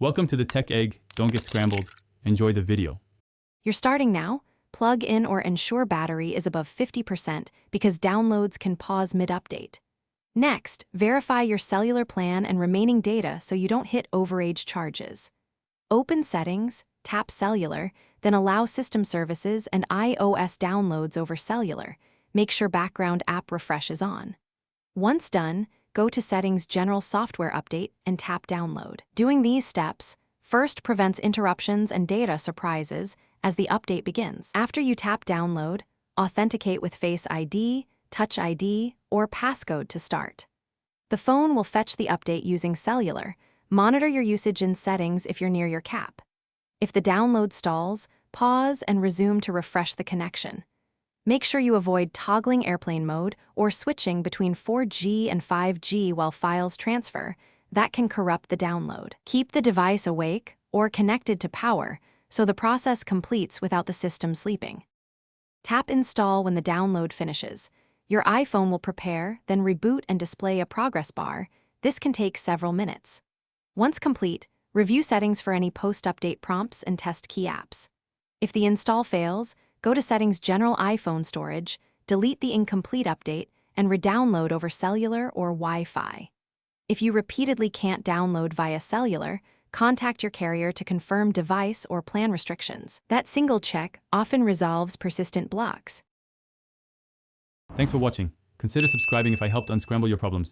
Welcome to the Tech Egg. Don't get scrambled. Enjoy the video. You're starting now? Plug in or ensure battery is above 50% because downloads can pause mid-update. Next, verify your cellular plan and remaining data so you don't hit overage charges. Open Settings, tap Cellular, then allow system services and iOS downloads over cellular. Make sure background app refresh is on. Once done, go to Settings General Software Update and tap Download. Doing these steps first prevents interruptions and data surprises as the update begins. After you tap Download, authenticate with Face ID, Touch ID, or passcode to start. The phone will fetch the update using cellular. Monitor your usage in Settings if you're near your cap. If the download stalls, pause and resume to refresh the connection. Make sure you avoid toggling airplane mode or switching between 4G and 5G while files transfer. That can corrupt the download. Keep the device awake or connected to power so the process completes without the system sleeping. Tap Install when the download finishes. Your iPhone will prepare, then reboot and display a progress bar. This can take several minutes. Once complete, review settings for any post-update prompts and test key apps. If the install fails, go to Settings General iPhone Storage, delete the incomplete update, and re-download over cellular or Wi-Fi. If you repeatedly can't download via cellular, contact your carrier to confirm device or plan restrictions. That single check often resolves persistent blocks. Thanks for watching. Consider subscribing if I helped unscramble your problems.